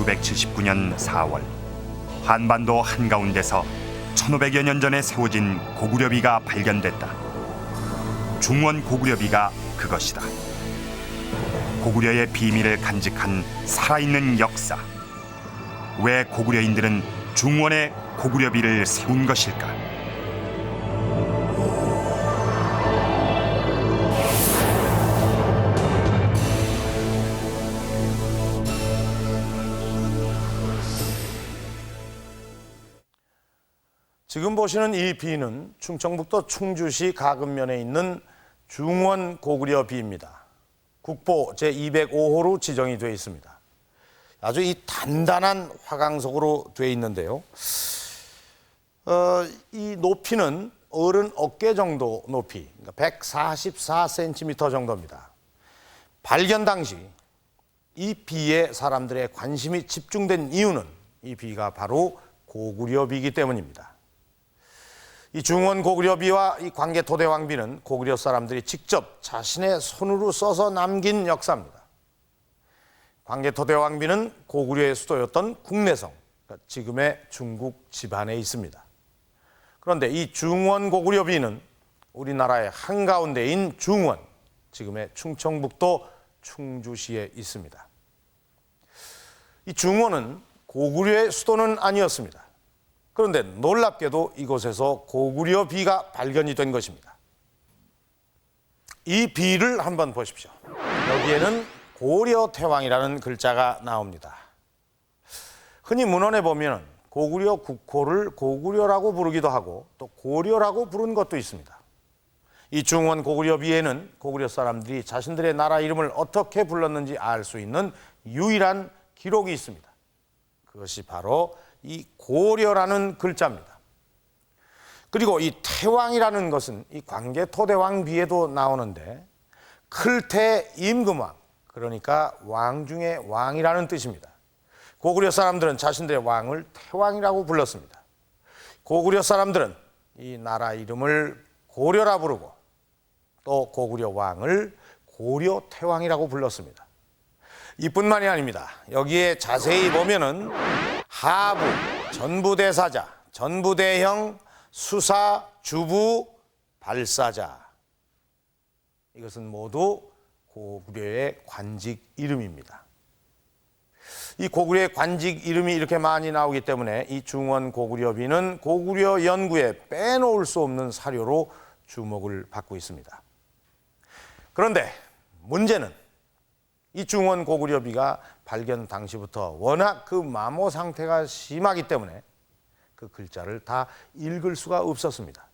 1979년 4월 한반도 한가운데서 1500여 년 전에 세워진 고구려비가 발견됐다. 중원 고구려비가 그것이다. 고구려의 비밀을 간직한 살아있는 역사. 왜 고구려인들은 중원에 고구려비를 세운 것일까? 지금 보시는 이 비는 충청북도 충주시 가금면에 있는 중원 고구려 비입니다. 국보 제205호로 지정이 되어 있습니다. 아주 이 단단한 화강석으로 되어 있는데요. 이 높이는 어른 어깨 정도 높이, 그러니까 144cm 정도입니다. 발견 당시 이 비에 사람들의 관심이 집중된 이유는 이 비가 바로 고구려 비이기 때문입니다. 이 중원 고구려비와 이 광개토대왕비는 고구려 사람들이 직접 자신의 손으로 써서 남긴 역사입니다. 광개토대왕비는 고구려의 수도였던 국내성, 그러니까 지금의 중국 지반에 있습니다. 그런데 이 중원 고구려비는 우리나라의 한가운데인 중원, 지금의 충청북도 충주시에 있습니다. 이 중원은 고구려의 수도는 아니었습니다. 그런데 놀랍게도 이곳에서 고구려 비가 발견이 된 것입니다. 이 비를 한번 보십시오. 여기에는 고려태왕이라는 글자가 나옵니다. 흔히 문헌에 보면 고구려 국호를 고구려라고 부르기도 하고 또 고려라고 부른 것도 있습니다. 이 중원 고구려 비에는 고구려 사람들이 자신들의 나라 이름을 어떻게 불렀는지 알 수 있는 유일한 기록이 있습니다. 그것이 바로 이 고려라는 글자입니다. 그리고 이 태왕이라는 것은 이 광개토대왕비에도 나오는데 클태 임금왕, 그러니까 왕 중에 왕이라는 뜻입니다. 고구려 사람들은 자신들의 왕을 태왕이라고 불렀습니다. 고구려 사람들은 이 나라 이름을 고려라 부르고 또 고구려 왕을 고려태왕이라고 불렀습니다. 이뿐만이 아닙니다. 여기에 자세히 보면은 하부, 전부대사자, 전부대형, 수사, 주부, 발사자. 이것은 모두 고구려의 관직 이름입니다. 이 고구려의 관직 이름이 이렇게 많이 나오기 때문에 이 중원 고구려비는 고구려 연구에 빼놓을 수 없는 사료로 주목을 받고 있습니다. 그런데 문제는 이 중원 고구려비가 발견 당시부터 워낙 그 마모 상태가 심하기 때문에 그 글자를 다 읽을 수가 없었습니다.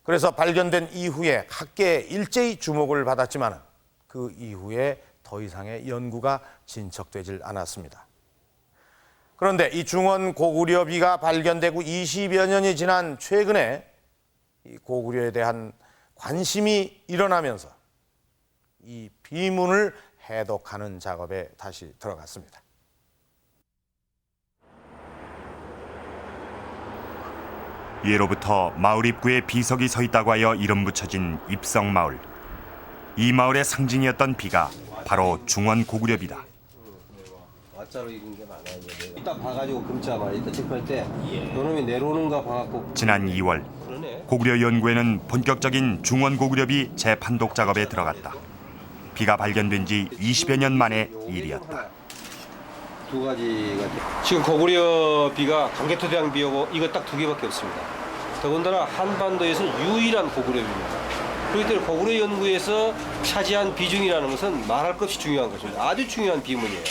그래서 발견된 이후에 학계에 일제히 주목을 받았지만 그 이후에 더 이상의 연구가 진척되질 않았습니다. 그런데 이 중원 고구려비가 발견되고 20여 년이 지난 최근에 이 고구려에 대한 관심이 일어나면서 이 비문을 해독하는 작업에 다시 들어갔습니다. 예로부터 마을 입구에 비석이 서 있다고 하여 이름 붙여진 입성마을. 이 마을의 상징이었던 비가 바로 중원 고구려비다. 왓자로 익은 게 많아요. 이따 봐가지고 금자 봐. 이따 체크할 때 요놈이 내려오는가 봐갖고. 지난 2월 고구려 연구에는 본격적인 중원 고구려비 재판독 작업에 들어갔다. 비가 발견된 지 20여 년 만의 일이었다. 두 가지가 지금 고구려 비가 광개토대왕 비하고 이거 딱 두 개밖에 없습니다. 더군다나 한반도에서는 유일한 고구려 비입니다. 그렇기 때문에 고구려 연구에서 차지한 비중이라는 것은 말할 것 없이 중요한 것입니다. 아주 중요한 비문이에요.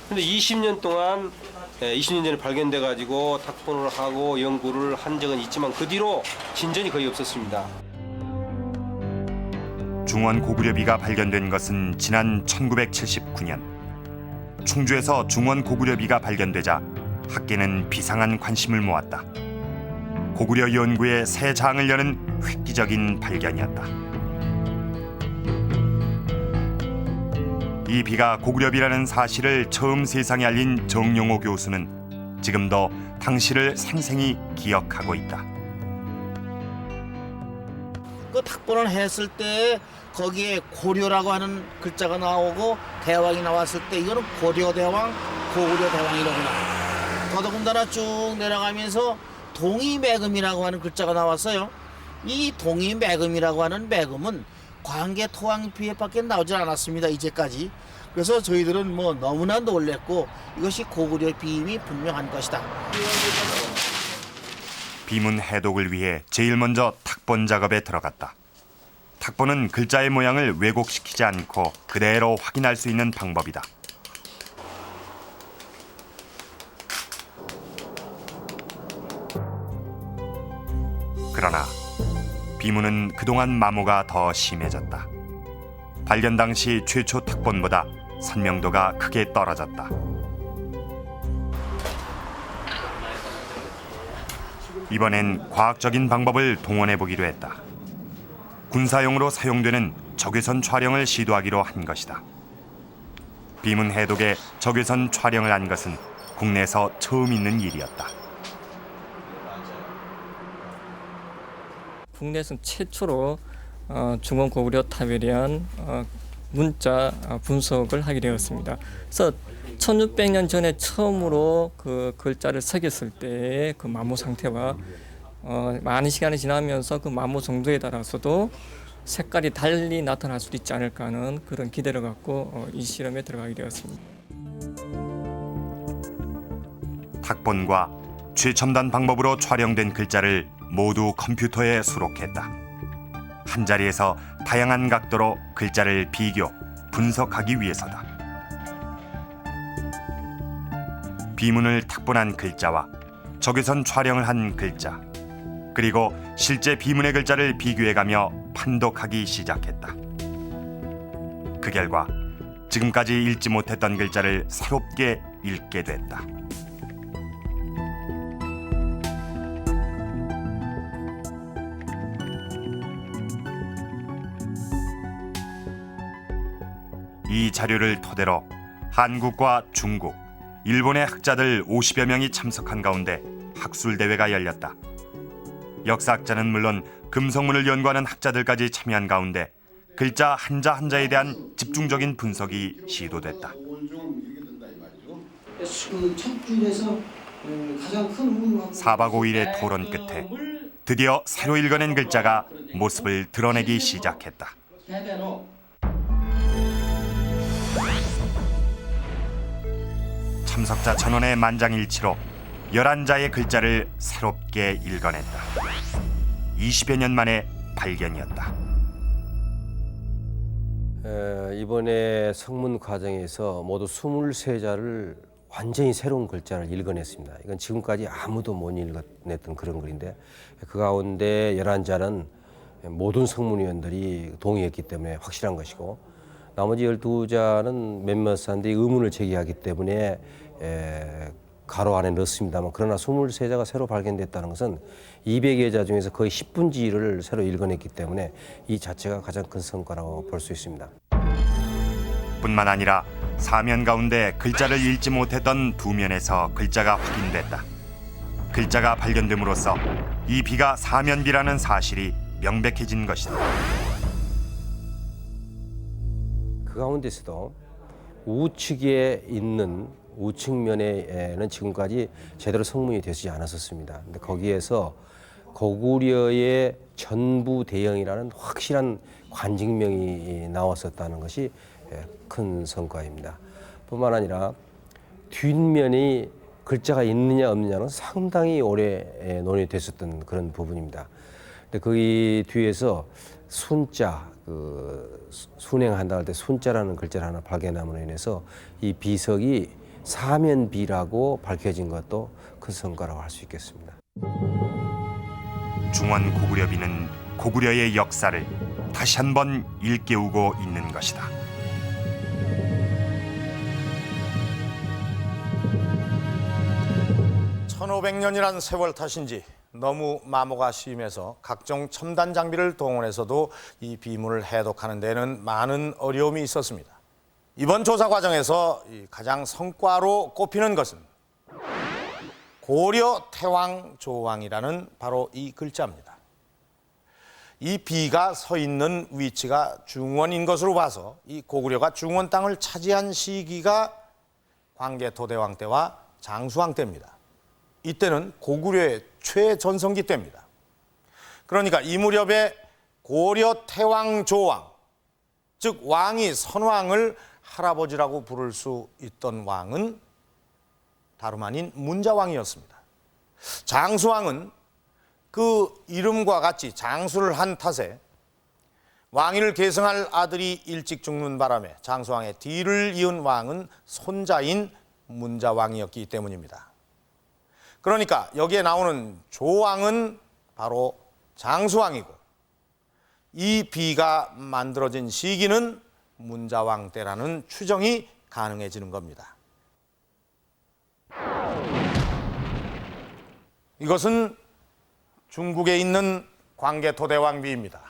그런데 20년 동안 20년 전에 발견돼 가지고 탁본을 하고 연구를 한 적은 있지만 그 뒤로 진전이 거의 없었습니다. 중원 고구려비가 발견된 것은 지난 1979년. 충주에서 중원 고구려비가 발견되자 학계는 비상한 관심을 모았다. 고구려 연구의 새 장을 여는 획기적인 발견이었다. 이 비가 고구려비라는 사실을 처음 세상에 알린 정용호 교수는 지금도 당시를 생생히 기억하고 있다. 그 탁본을 했을 때 거기에 고려라고 하는 글자가 나오고 대왕이 나왔을 때 이거는 고려대왕, 고구려 대왕이로구나. 더더군다나 쭉 내려가면서 동이매금이라고 하는 글자가 나왔어요. 이 동이매금이라고 하는 매금은 광개 토왕비에밖에 나오지 않았습니다. 이제까지. 그래서 저희들은 뭐 너무나 놀랬고 이것이 고구려 비임이 분명한 것이다. 비문 해독을 위해 제일 먼저 탁본 작업에 들어갔다. 탁본은 글자의 모양을 왜곡시키지 않고 그대로 확인할 수 있는 방법이다. 그러나 비문은 그동안 마모가 더 심해졌다. 발견 당시 최초 탁본보다 선명도가 크게 떨어졌다. 이번엔 과학적인 방법을 동원해 보기로 했다. 군사용으로 사용되는 적외선 촬영을 시도하기로 한 것이다. 비문 해독에 적외선 촬영을 한 것은 국내에서 처음 있는 일이었다. 국내에서 최초로 중원 고구려 탑에 대한 문자 분석을 하게 되었습니다. 그래서 1600년 전에 처음으로 그 글자를 새겼을 때의 그 마모 상태와 많은 시간이 지나면서 그 마모 정도에 따라서도 색깔이 달리 나타날 수도 있지 않을까 하는 그런 기대를 갖고 이 실험에 들어가게 되었습니다. 탁본과 최첨단 방법으로 촬영된 글자를 모두 컴퓨터에 수록했다. 한 자리에서 다양한 각도로 글자를 비교, 분석하기 위해서다. 비문을 탁본한 글자와 적외선 촬영을 한 글자, 그리고 실제 비문의 글자를 비교해가며 판독하기 시작했다. 그 결과 지금까지 읽지 못했던 글자를 새롭게 읽게 됐다. 이 자료를 토대로 한국과 중국, 일본의 학자들 50여 명이 참석한 가운데 학술대회가 열렸다. 역사학자는 물론 금성문을 연구하는 학자들까지 참여한 가운데 글자 한자 한자에 대한 집중적인 분석이 시도됐다. 첫 줄에서 가장 큰 4박 5일의 토론 끝에 드디어 새로 읽어낸 글자가 모습을 드러내기 시작했다. 참석자 전원의 만장일치로 11자의 글자를 새롭게 읽어냈다. 20여 년 만의 발견이었다. 이번에 성문 과정에서 모두 23자를 완전히 새로운 글자를 읽어냈습니다. 이건 지금까지 아무도 못 읽어냈던 그런 글인데 그 가운데 11자는 모든 성문위원들이 동의했기 때문에 확실한 것이고 나머지 12자는 몇몇 사람들이 의문을 제기하기 때문에 가로 안에 넣습니다만 그러나 23자가 새로 발견됐다는 것은 200여 자 중에서 거의 10분의 1을 새로 읽어냈기 때문에 이 자체가 가장 큰 성과라고 볼 수 있습니다. 뿐만 아니라 사면 가운데 글자를 읽지 못했던 두 면에서 글자가 확인됐다. 글자가 발견됨으로써 이 비가 사면비라는 사실이 명백해진 것이다. 그 가운데서도 우측에 있는 우측면에는 지금까지 제대로 성문이 되지 않았었습니다. 근데 거기에서 고구려의 전부 대형이라는 확실한 관직명이 나왔었다는 것이 큰 성과입니다. 뿐만 아니라 뒷면이 글자가 있느냐 없느냐는 상당히 오래 논의됐었던 그런 부분입니다. 근데 그 뒤에서 순자, 순행한다 할 때 순자라는 글자를 하나 발견함으로 인해서 이 비석이 사면비라고 밝혀진 것도 큰 성과라고 할 수 있겠습니다. 중원 고구려비는 고구려의 역사를 다시 한번 일깨우고 있는 것이다. (1500년이란) 세월 탓인지 너무 마모가 심해서 각종 첨단 장비를 동원해서도 이 비문을 해독하는 데는 많은 어려움이 있었습니다. 이번 조사 과정에서 가장 성과로 꼽히는 것은 고려 태왕 조왕이라는 바로 이 글자입니다. 이 비가 서 있는 위치가 중원인 것으로 봐서 이 고구려가 중원 땅을 차지한 시기가 광개토대왕 때와 장수왕 때입니다. 이때는 고구려의 최전성기 때입니다. 그러니까 이 무렵에 고려 태왕 조왕, 즉 왕이 선왕을 할아버지라고 부를 수 있던 왕은 다름 아닌 문자왕이었습니다. 장수왕은 그 이름과 같이 장수를 한 탓에 왕위를 계승할 아들이 일찍 죽는 바람에 장수왕의 뒤를 이은 왕은 손자인 문자왕이었기 때문입니다. 그러니까 여기에 나오는 조왕은 바로 장수왕이고 이 비가 만들어진 시기는 문자왕 때라는 추정이 가능해지는 겁니다. 이것은 중국에 있는 광개토대왕 비입니다.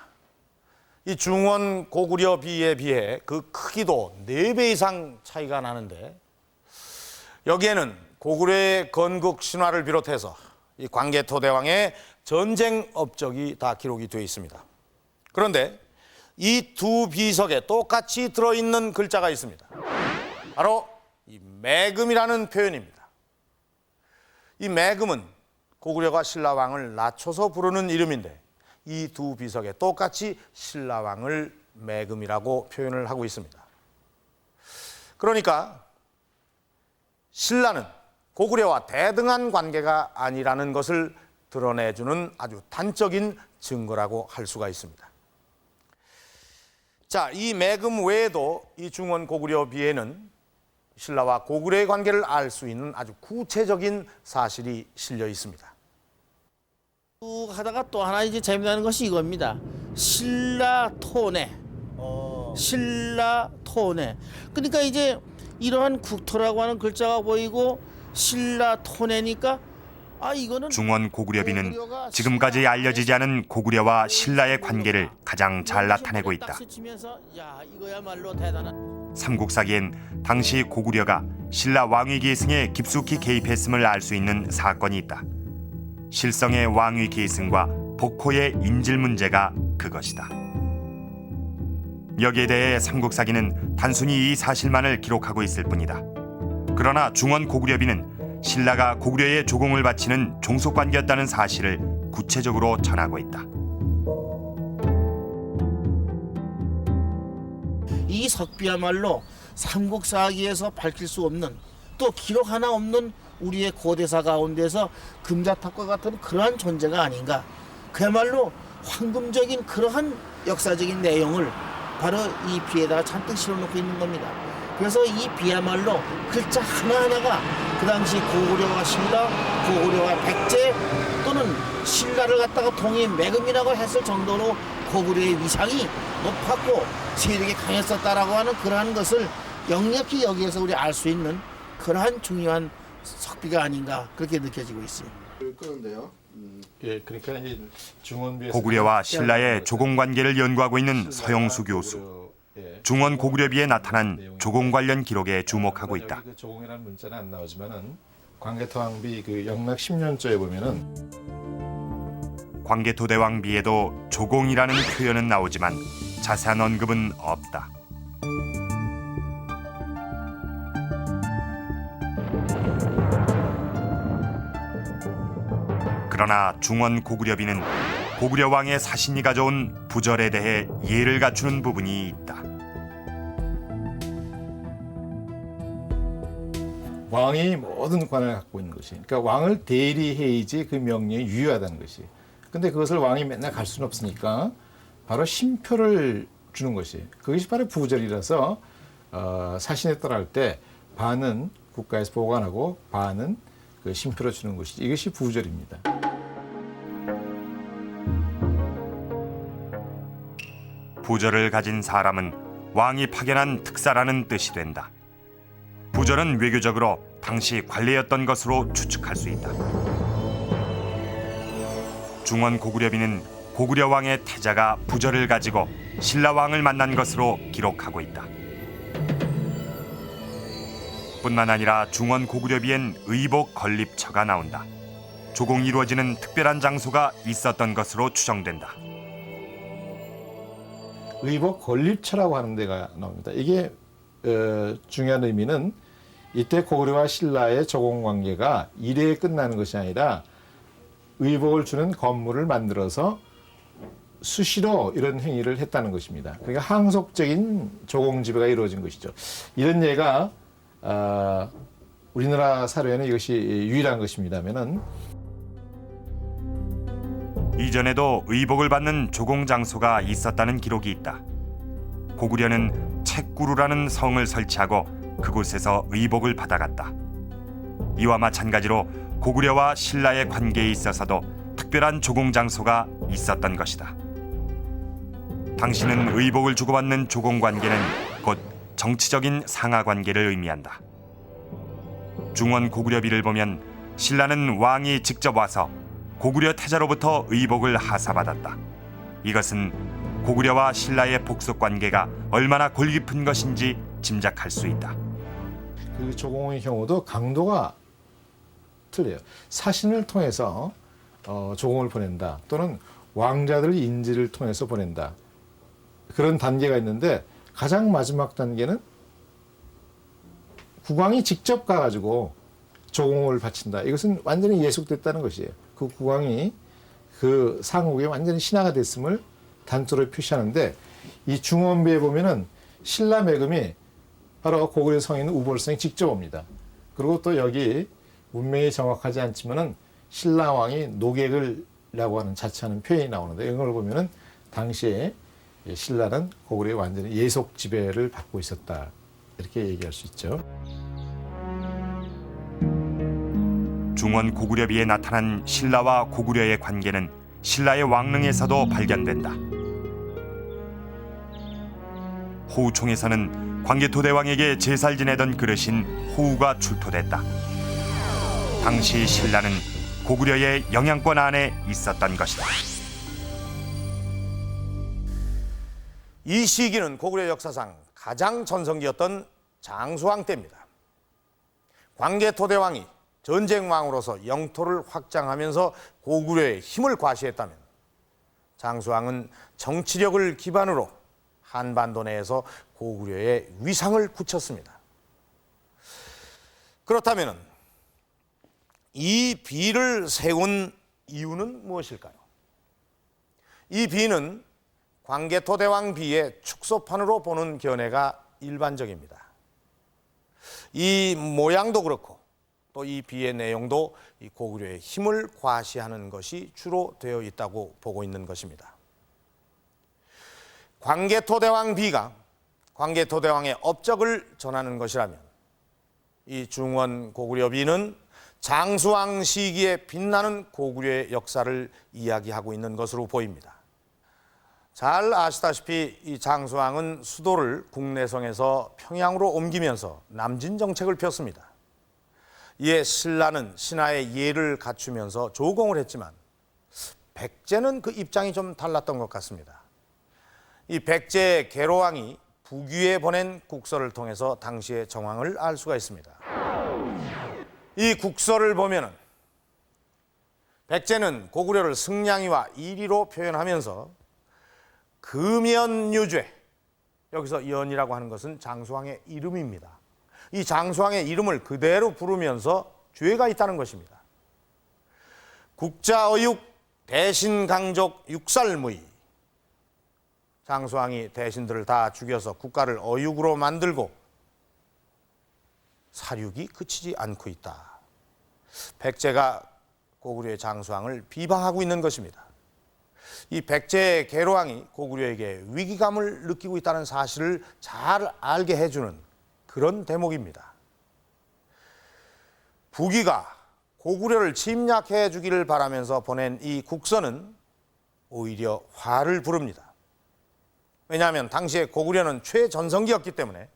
이 중원 고구려 비에 비해 그 크기도 4배 이상 차이가 나는데 여기에는 고구려의 건국 신화를 비롯해서 이 광개토대왕의 전쟁 업적이 다 기록이 되어 있습니다. 그런데 이 두 비석에 똑같이 들어있는 글자가 있습니다. 바로 이 매금이라는 표현입니다. 이 매금은 고구려가 신라왕을 낮춰서 부르는 이름인데 이 두 비석에 똑같이 신라왕을 매금이라고 표현을 하고 있습니다. 그러니까 신라는 고구려와 대등한 관계가 아니라는 것을 드러내주는 아주 단적인 증거라고 할 수가 있습니다. 자, 이 매금 외에도 이 중원 고구려 비에는 신라와 고구려의 관계를 알 수 있는 아주 구체적인 사실이 실려 있습니다. 쭉 하다가 또 하나 이제 재미나는 것이 이겁니다. 신라토내. 신라토내. 그러니까 이제 이러한 국토라고 하는 글자가 보이고 신라토내니까 이거는 중원 고구려비는 지금까지 알려지지 않은 고구려와 신라의 관계를 가장 잘 나타내고 있다. 야, 이거야말로 대단한. 삼국사기엔 당시 고구려가 신라 왕위 계승에 깊숙이 개입했음을 알 수 있는 사건이 있다. 실성의 왕위 계승과 복호의 인질 문제가 그것이다. 여기에 대해 삼국사기는 단순히 이 사실만을 기록하고 있을 뿐이다. 그러나 중원 고구려비는 신라가 고구려에 조공을 바치는 종속관계였다는 사실을 구체적으로 전하고 있다. 이 석비야말로 삼국사기에서 밝힐 수 없는 또 기록 하나 없는 우리의 고대사 가운데서 금자탑과 같은 그러한 존재가 아닌가. 그야말로 황금적인 그러한 역사적인 내용을 바로 이 비에다가 잔뜩 실어놓고 있는 겁니다. 그래서 이 비야말로 글자 하나하나가 그 당시 고구려와 신라, 고구려와 백제 또는 신라를 갖다가 동이 매금이라고 했을 정도로 고구려의 위상이 높았고 세력이 강했었다라고 하는 그러한 것을 역력히 여기에서 우리 알 수 있는 그러한 중요한 석비가 아닌가 그렇게 느껴지고 있습니다. 그런데요. 예, 그러니까 이 중원비에서 고구려와 신라의 조공 관계를 연구하고 있는 서영수 교수. 중원 고구려비에 나타난 조공 관련 기록에 주목하고 있다. 그 조공이라는 문자는 안 나오지만은 광개토왕비 그 영락 10년조에 보면은 광개토대왕비에도 조공이라는 표현은 나오지만 자세한 언급은 없다. 그러나 중원 고구려비는 고구려 왕의 사신이 가져온 부절에 대해 예를 갖추는 부분이 있다. 왕이 모든 권한을 갖고 있는 것이, 그러니까 왕을 대리해야지 그 명령이 유효하다는 것이. 근데 그것을 왕이 맨날 갈 수는 없으니까 바로 신표를 주는 것이, 그것이 바로 부절이라서 사신에 따라할 때 반은 국가에서 보관하고 반은 그 신표로 주는 것이, 이것이 부절입니다. 부절을 가진 사람은 왕이 파견한 특사라는 뜻이 된다. 부절은 외교적으로 당시 관례였던 것으로 추측할 수 있다. 중원 고구려비는 고구려 왕의 태자가 부절을 가지고 신라 왕을 만난 것으로 기록하고 있다. 뿐만 아니라 중원 고구려비엔 의복 건립처가 나온다. 조공이 이루어지는 특별한 장소가 있었던 것으로 추정된다. 의복 건립처라고 하는 데가 나옵니다. 이게 중요한 의미는 이때 고구려와 신라의 조공 관계가 이래에 끝나는 것이 아니라 의복을 주는 건물을 만들어서 수시로 이런 행위를 했다는 것입니다. 그러니까 항속적인 조공 지배가 이루어진 것이죠. 이런 예가 우리나라 사료에는 이것이 유일한 것입니다면은 이전에도 의복을 받는 조공 장소가 있었다는 기록이 있다. 고구려는 책구루라는 성을 설치하고 그곳에서 의복을 받아갔다. 이와 마찬가지로 고구려와 신라의 관계에 있어서도 특별한 조공 장소가 있었던 것이다. 당시는 의복을 주고받는 조공 관계는 곧 정치적인 상하 관계를 의미한다. 중원 고구려비를 보면 신라는 왕이 직접 와서 고구려 태자로부터 의복을 하사받았다. 이것은 고구려와 신라의 복속 관계가 얼마나 골깊은 것인지 짐작할 수 있다. 그 조공의 경우도 강도가 틀려요. 사신을 통해서 조공을 보낸다, 또는 왕자들 인지를 통해서 보낸다. 그런 단계가 있는데 가장 마지막 단계는 국왕이 직접 가가지고 조공을 바친다. 이것은 완전히 예속됐다는 것이에요. 그 국왕이 그 상국에 완전히 신하가 됐음을 단서로 표시하는데, 이 중원부에 보면은 신라 매금이 바로 고구려 성인 우볼성이 직접 옵니다. 그리고 또 여기 문명이 정확하지 않지만은 신라 왕이 노객을라고 하는 자처하는 표현이 나오는데, 이걸 보면은 당시에 신라는 고구려에 완전히 예속 지배를 받고 있었다, 이렇게 얘기할 수 있죠. 중원 고구려비에 나타난 신라와 고구려의 관계는 신라의 왕릉에서도 발견된다. 호우총에서는 광개토대왕에게 제사를 지내던 그릇인 호우가 출토됐다. 당시 신라는 고구려의 영향권 안에 있었던 것이다. 이 시기는 고구려 역사상 가장 전성기였던 장수왕 때입니다. 광개토대왕이 전쟁왕으로서 영토를 확장하면서 고구려의 힘을 과시했다면, 장수왕은 정치력을 기반으로 한반도 내에서 고구려의 위상을 굳혔습니다. 그렇다면 이 비를 세운 이유는 무엇일까요? 이 비는 광개토대왕 비의 축소판으로 보는 견해가 일반적입니다. 이 모양도 그렇고 또 이 비의 내용도 이 고구려의 힘을 과시하는 것이 주로 되어 있다고 보고 있는 것입니다. 광개토대왕 비가 광개토대왕의 업적을 전하는 것이라면, 이 중원 고구려 비는 장수왕 시기에 빛나는 고구려의 역사를 이야기하고 있는 것으로 보입니다. 잘 아시다시피 이 장수왕은 수도를 국내성에서 평양으로 옮기면서 남진 정책을 폈습니다. 이에 신라는 신하의 예를 갖추면서 조공을 했지만, 백제는 그 입장이 좀 달랐던 것 같습니다. 이 백제의 계로왕이 북위에 보낸 국서를 통해서 당시의 정황을 알 수가 있습니다. 이 국서를 보면은 백제는 고구려를 승량이와 이리로 표현하면서 금연유죄, 여기서 연이라고 하는 것은 장수왕의 이름입니다. 이 장수왕의 이름을 그대로 부르면서 죄가 있다는 것입니다. 국자어육 대신강족 육살무의, 장수왕이 대신들을 다 죽여서 국가를 어육으로 만들고 사륙이 그치지 않고 있다. 백제가 고구려의 장수왕을 비방하고 있는 것입니다. 이 백제의 계로왕이 고구려에게 위기감을 느끼고 있다는 사실을 잘 알게 해주는 그런 대목입니다. 북위가 고구려를 침략해 주기를 바라면서 보낸 이 국서는 오히려 화를 부릅니다. 왜냐하면 당시에 고구려는 최전성기였기 때문에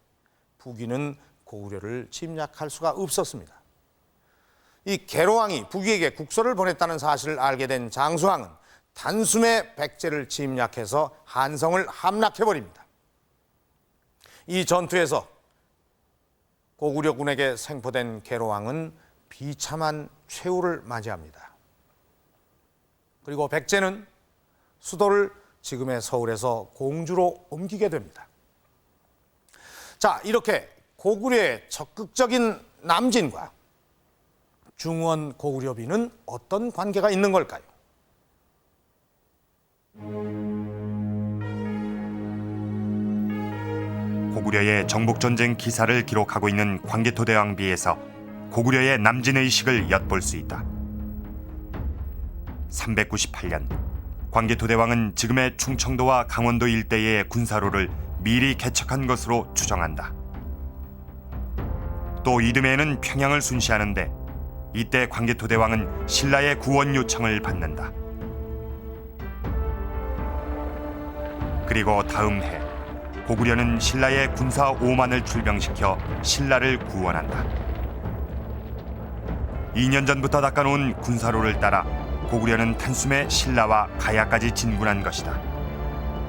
북위는 고구려를 침략할 수가 없었습니다. 이 계로왕이 북위에게 국서를 보냈다는 사실을 알게 된 장수왕은 단숨에 백제를 침략해서 한성을 함락해버립니다. 이 전투에서 고구려군에게 생포된 계로왕은 비참한 최후를 맞이합니다. 그리고 백제는 수도를 지금의 서울에서 공주로 옮기게 됩니다. 자, 이렇게 고구려의 적극적인 남진과 중원 고구려비는 어떤 관계가 있는 걸까요? 고구려의 정복전쟁 기사를 기록하고 있는 광개토대왕비에서 고구려의 남진의식을 엿볼 수 있다. 398년 광개토대왕은 지금의 충청도와 강원도 일대의 군사로를 미리 개척한 것으로 추정한다. 또 이듬해에는 평양을 순시하는데 이때 광개토대왕은 신라의 구원 요청을 받는다. 그리고 다음 해 고구려는 신라의 군사 5만을 출병시켜 신라를 구원한다. 2년 전부터 닦아놓은 군사로를 따라 고구려는 단숨에 신라와 가야까지 진군한 것이다.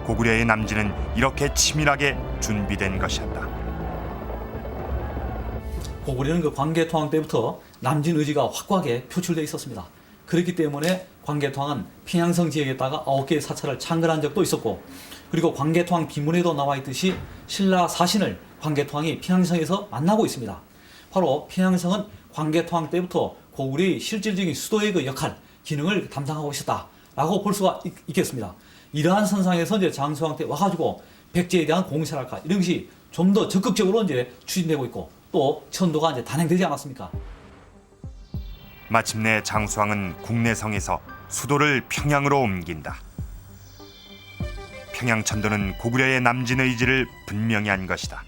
고구려의 남진은 이렇게 치밀하게 준비된 것이었다. 고구려는 그 광개토왕 때부터 남진 의지가 확고하게 표출되어 있었습니다. 그렇기 때문에 광개토왕은 평양성 지역에다가 9개의 사찰을 창건한 적도 있었고, 그리고 광개토왕 비문에도 나와 있듯이 신라 사신을 광개토왕이 평양성에서 만나고 있습니다. 바로 평양성은 광개토왕 때부터 고구려의 실질적인 수도의 그 역할, 기능을 담당하고 있었다라고 볼 수가 있겠습니다. 이러한 선상에서 이제 장수왕 때 와가지고 백제에 대한 공세랄까 이런 것이 좀 더 적극적으로 이제 추진되고 있고, 또 천도가 이제 단행되지 않았습니까? 마침내 장수왕은 국내성에서 수도를 평양으로 옮긴다. 평양 천도는 고구려의 남진 의지를 분명히 한 것이다.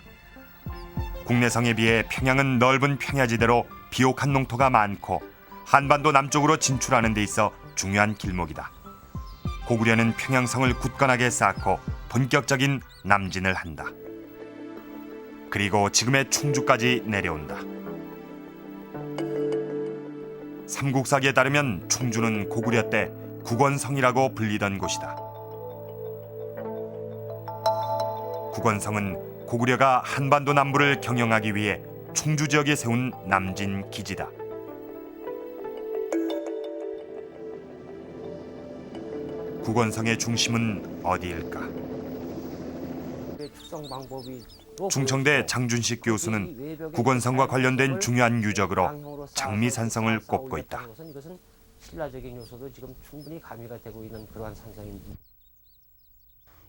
국내성에 비해 평양은 넓은 평야지대로 비옥한 농토가 많고 한반도 남쪽으로 진출하는 데 있어 중요한 길목이다. 고구려는 평양성을 굳건하게 쌓고 본격적인 남진을 한다. 그리고 지금의 충주까지 내려온다. 삼국사기에 따르면 충주는 고구려 때 국원성이라고 불리던 곳이다. 국원성은 고구려가 한반도 남부를 경영하기 위해 충주 지역에 세운 남진 기지다. 국원성의 중심은 어디일까? 충청대 장준식 교수는 국원성과 관련된 중요한 유적으로 장미산성을 꼽고 있다. 이것은 신라적인 요소도 지금 충분히 가미가 되고 있는 그러한 산성입니다.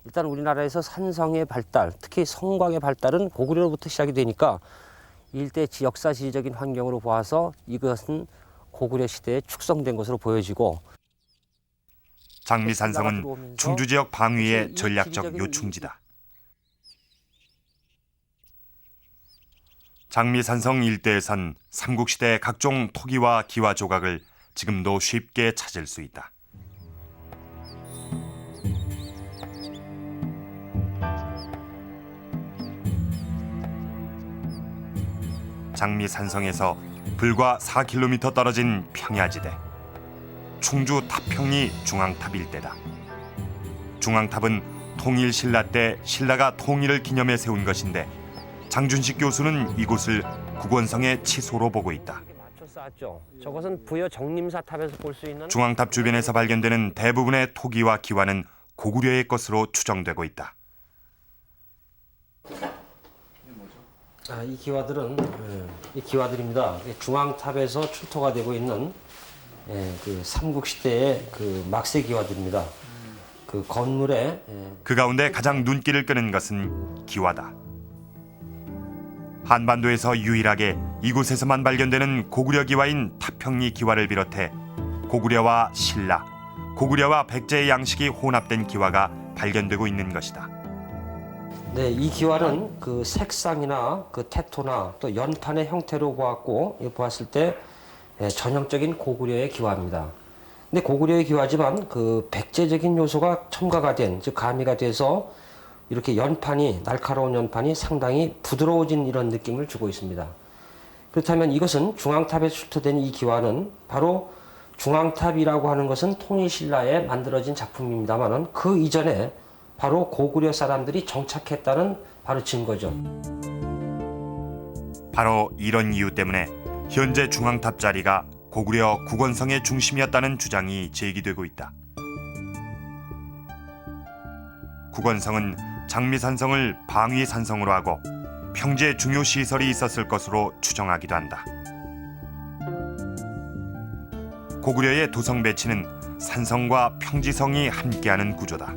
일단 우리나라에서 산성의 발달, 특히 성곽의 발달은 고구려로부터 시작이 되니까 일대 역사 지리적인 환경으로 보아서 이것은 고구려 시대에 축성된 것으로 보여지고, 장미산성은 충주 지역 방위의 전략적 요충지다. 장미산성 일대에선 삼국시대 각종 토기와 기와 조각을 지금도 쉽게 찾을 수 있다. 장미산성에서 불과 4km 떨어진 평야지대. 충주 탑평리 중앙탑 일대다. 중앙탑은 통일 신라 때 신라가 통일을 기념해 세운 것인데 장준식 교수는 이곳을 국원성의 치소로 보고 있다. 저것은 부여 정림사탑에서 볼 수 있는 중앙탑 주변에서 발견되는 대부분의 토기와 기와는 고구려의 것으로 추정되고 있다. 이 기와들은 이 기와들입니다. 중앙탑에서 출토가 되고 있는 그 삼국시대의 그 막세 기와들입니다. 그 건물에 그 가운데 가장 눈길을 끄는 것은 기와다. 한반도에서 유일하게 이곳에서만 발견되는 고구려 기와인 탑평리 기와를 비롯해 고구려와 신라, 고구려와 백제의 양식이 혼합된 기와가 발견되고 있는 것이다. 네, 이 기와는 그 색상이나 그 태토나 또 연판의 형태로 보았을 때 전형적인 고구려의 기와입니다. 근데 고구려의 기와지만 그 백제적인 요소가 첨가가 된, 즉 가미가 돼서 이렇게 연판이, 날카로운 연판이 상당히 부드러워진 이런 느낌을 주고 있습니다. 그렇다면 이것은 중앙탑에 출토된 이 기와는 바로 중앙탑이라고 하는 것은 통일신라에 만들어진 작품입니다만은 그 이전에 바로 고구려 사람들이 정착했다는 바로 증거죠. 바로 이런 이유 때문에 현재 중앙탑 자리가 고구려 국원성의 중심이었다는 주장이 제기되고 있다. 국원성은 장미산성을 방위산성으로 하고 평지에 중요 시설이 있었을 것으로 추정하기도 한다. 고구려의 도성 배치는 산성과 평지성이 함께하는 구조다.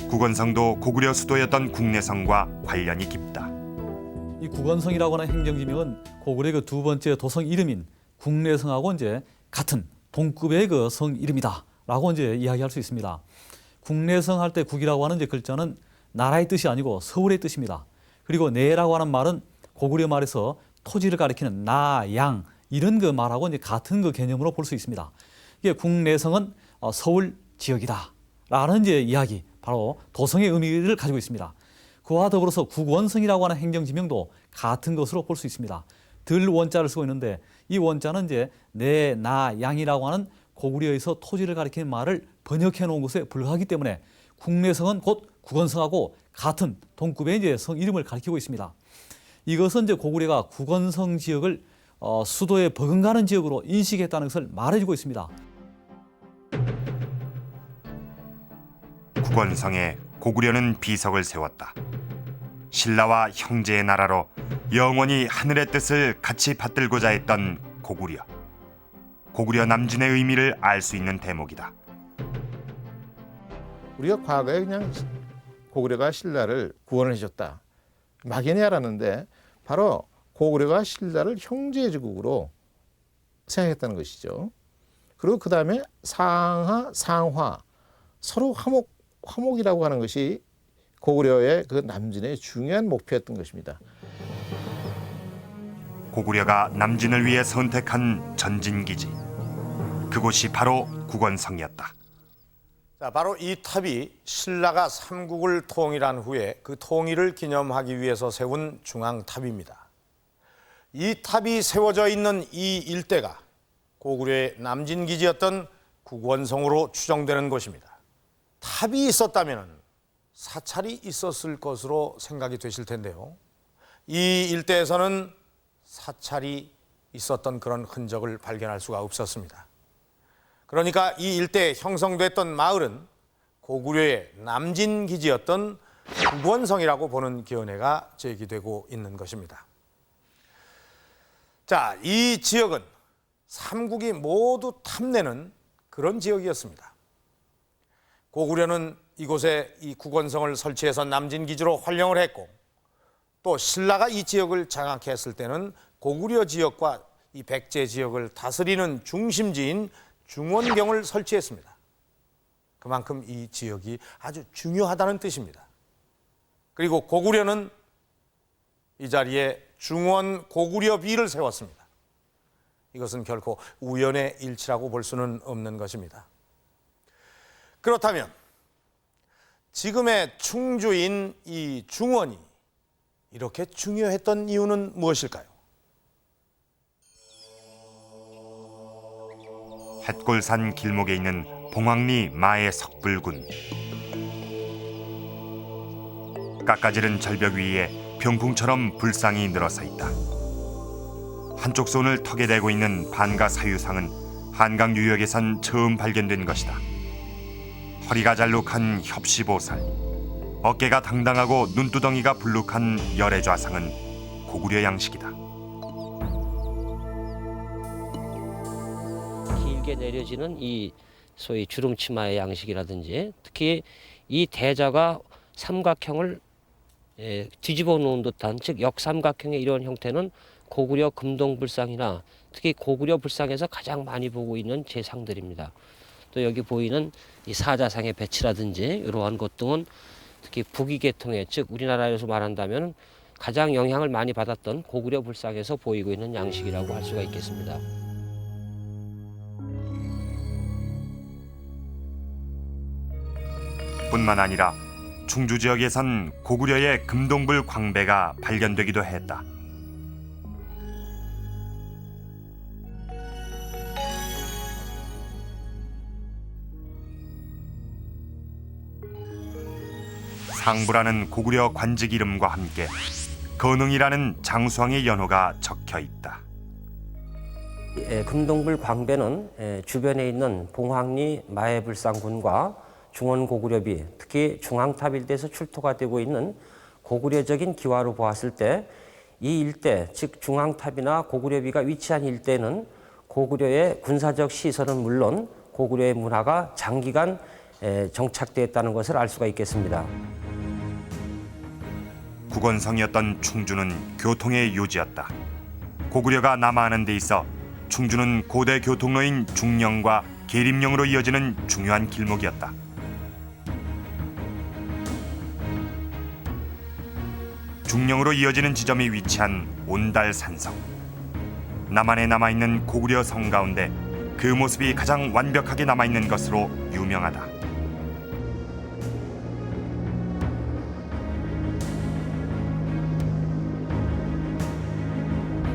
국원성도 고구려 수도였던 국내성과 관련이 깊다. 이 국원성이라고 하는 행정지명은 고구려의 그 두 번째 도성 이름인 국내성하고 이제 같은 동급의 그 성 이름이다라고 이제 이야기할 수 있습니다. 국내성 할 때 국이라고 하는 이제 글자는 나라의 뜻이 아니고 서울의 뜻입니다. 그리고 내라고 하는 말은 고구려 말에서 토지를 가리키는 나, 양 이런 그 말하고 이제 같은 그 개념으로 볼 수 있습니다. 이게 국내성은 서울 지역이다라는 이제 이야기, 바로 도성의 의미를 가지고 있습니다. 그와 더불어서 국원성이라고 하는 행정지명도 같은 것으로 볼 수 있습니다. 들 원자를 쓰고 있는데 이 원자는 이제 내, 나, 양이라고 하는 고구려에서 토지를 가리키는 말을 번역해 놓은 것에 불과하기 때문에 국내성은 곧 국원성하고 같은 동급의 이제 성 이름을 가리키고 있습니다. 이것은 이제 고구려가 국원성 지역을 수도에 버금가는 지역으로 인식했다는 것을 말해주고 있습니다. 국원성에 고구려는 비석을 세웠다. 신라와 형제의 나라로 영원히 하늘의 뜻을 같이 받들고자 했던 고구려. 고구려 남진의 의미를 알 수 있는 대목이다. 우리가 과거에 그냥 고구려가 신라를 구원을 해줬다, 막연히 알았는데 바로 고구려가 신라를 형제 제국으로 생각했다는 것이죠. 그리고 그 다음에 상하, 상화, 서로 화목이라고 하는 것이 고구려의 그 남진의 중요한 목표였던 것입니다. 고구려가 남진을 위해 선택한 전진기지. 그곳이 바로 국원성이었다. 자, 바로 이 탑이 신라가 삼국을 통일한 후에 그 통일을 기념하기 위해서 세운 중앙탑입니다. 이 탑이 세워져 있는 이 일대가 고구려의 남진기지였던 국원성으로 추정되는 곳입니다. 탑이 있었다면 사찰이 있었을 것으로 생각이 되실 텐데요. 이 일대에서는 사찰이 있었던 그런 흔적을 발견할 수가 없었습니다. 그러니까 이 일대에 형성됐던 마을은 고구려의 남진기지였던 국원성이라고 보는 견해가 제기되고 있는 것입니다. 자, 이 지역은 삼국이 모두 탐내는 그런 지역이었습니다. 고구려는 이곳에 이 국원성을 설치해서 남진기지로 활용을 했고, 또 신라가 이 지역을 장악했을 때는 고구려 지역과 이 백제 지역을 다스리는 중심지인 중원경을 설치했습니다. 그만큼 이 지역이 아주 중요하다는 뜻입니다. 그리고 고구려는 이 자리에 중원 고구려비를 세웠습니다. 이것은 결코 우연의 일치라고 볼 수는 없는 것입니다. 그렇다면 지금의 충주인 이 중원이 이렇게 중요했던 이유는 무엇일까요? 햇골산 길목에 있는 봉황리 마의 석불군. 깎아지른 절벽 위에 병풍처럼 불상이 늘어서 있다. 한쪽 손을 턱에 대고 있는 반가 사유상은 한강 유역에선 처음 발견된 것이다. 허리가 잘록한 협시보살, 어깨가 당당하고 눈두덩이가 불룩한 열애좌상은 고구려 양식이다. 길게 내려지는 이 소위 주름치마의 양식이라든지, 특히 이 대자가 삼각형을 뒤집어 놓은 듯한, 즉 역삼각형의 이런 형태는 고구려 금동불상이나 특히 고구려 불상에서 가장 많이 보고 있는 제상들입니다. 또 여기 보이는 이 사자상의 배치라든지 이러한 것 등은 특히 북이계통의, 즉 우리나라에서 말한다면 가장 영향을 많이 받았던 고구려 불상에서 보이고 있는 양식이라고 할 수가 있겠습니다. 뿐만 아니라 충주 지역에선 고구려의 금동불 광배가 발견되기도 했다. 상부라는 고구려 관직 이름과 함께 건흥이라는 장수왕의 연호가 적혀 있다. 금동불 광배는 주변에 있는 봉황리 마해불상군과 중원고구려비, 특히 중앙탑 일대에서 출토가 되고 있는 고구려적인 기와로 보았을 때 이 일대, 즉 중앙탑이나 고구려비가 위치한 일대는 고구려의 군사적 시설은 물론 고구려의 문화가 장기간 정착되었다는 것을 알 수가 있겠습니다. 국원성이었던 충주는 교통의 요지였다. 고구려가 남하하는 데 있어 충주는 고대 교통로인 중령과 계림령으로 이어지는 중요한 길목이었다. 중령으로 이어지는 지점이 위치한 온달산성. 남한에 남아있는 고구려 성 가운데 그 모습이 가장 완벽하게 남아있는 것으로 유명하다.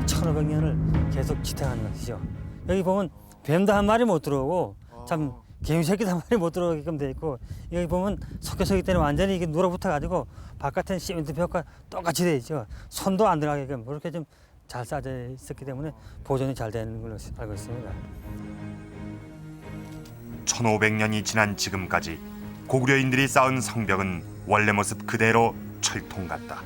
천오백 년을 계속 지탱하는 것이죠. 여기 보면 뱀도 한 마리 못 들어오고 참 개미 새끼도 한 마리 못 들어오게끔 돼 있고, 여기 보면 석회석이 때는 완전히 이게 눌어붙어 가지고 바깥에는 시멘트 벽과 똑같이 돼 있죠. 손도 안 들어가게끔 그렇게 좀 잘 쌓여 있었기 때문에 보존이 잘 되는 걸로 알고 있습니다. 1500년이 지난 지금까지 고구려인들이 쌓은 성벽은 원래 모습 그대로 철통 같다.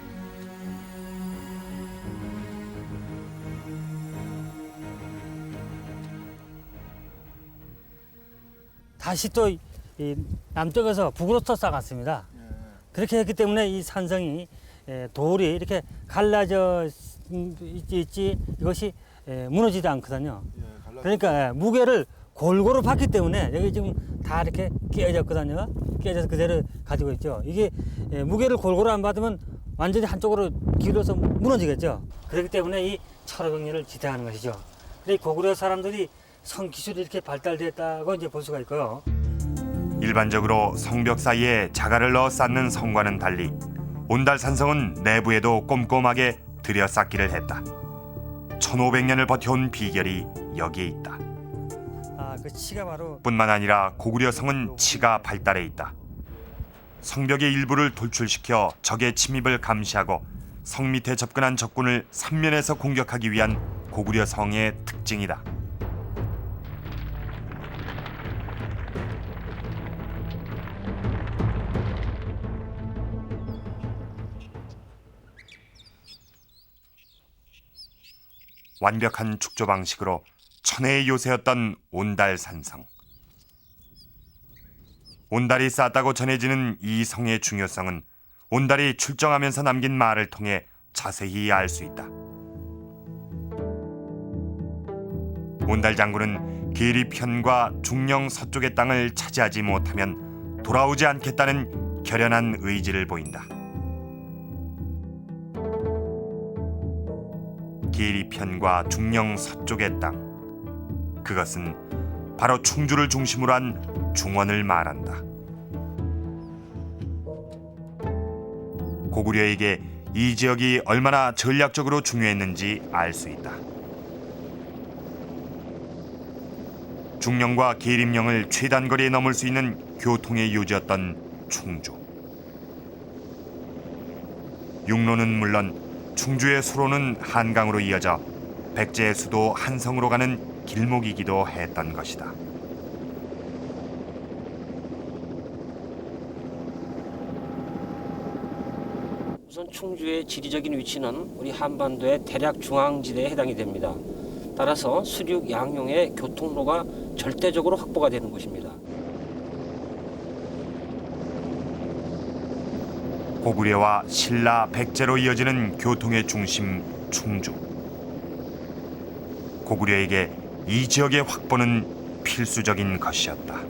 다시 또 이 남쪽에서 북으로 또 쌓았습니다. 그렇게 했기 때문에 이 산성이 돌이 이렇게 갈라져 있지 이것이 무너지지 않거든요. 그러니까 무게를 골고루 받기 때문에 여기 지금 다 이렇게 끼어졌거든요. 끼어져서 그대로 가지고 있죠. 이게 무게를 골고루 안 받으면 완전히 한쪽으로 기울어서 무너지겠죠. 그렇기 때문에 이 천오백 년을 지탱하는 것이죠. 근데 고구려 사람들이 성 기술이 이렇게 발달됐다고 이제 볼 수가 있고요. 일반적으로 성벽 사이에 자갈을 넣어 쌓는 성과는 달리 온달산성은 내부에도 꼼꼼하게 들여쌓기를 했다. 1500년을 버텨온 비결이 여기에 있다. 그 치가 바로 뿐만 아니라 고구려 성은 치가 발달해 있다. 성벽의 일부를 돌출시켜 적의 침입을 감시하고 성 밑에 접근한 적군을 삼면에서 공격하기 위한 고구려 성의 특징이다. 완벽한 축조 방식으로 천혜의 요새였던 온달산성. 온달이 쌓았다고 전해지는 이 성의 중요성은 온달이 출정하면서 남긴 말을 통해 자세히 알 수 있다. 온달 장군은 계리편과 중령 서쪽의 땅을 차지하지 못하면 돌아오지 않겠다는 결연한 의지를 보인다. 계리편과 중령 서쪽의 땅, 그것은 바로 충주를 중심으로 한 중원을 말한다. 고구려에게 이 지역이 얼마나 전략적으로 중요했는지 알 수 있다. 중령과 계림령을 최단거리에 넘을 수 있는 교통의 요지였던 충주. 육로는 물론 충주의 수로는 한강으로 이어져 백제의 수도 한성으로 가는 길목이기도 했던 것이다. 우선 충주의 지리적인 위치는 우리 한반도의 대략 중앙지대에 해당이 됩니다. 따라서 수륙 양용의 교통로가 절대적으로 확보가 되는 곳입니다. 고구려와 신라, 백제로 이어지는 교통의 중심 충주. 고구려에게 이 지역의 확보는 필수적인 것이었다.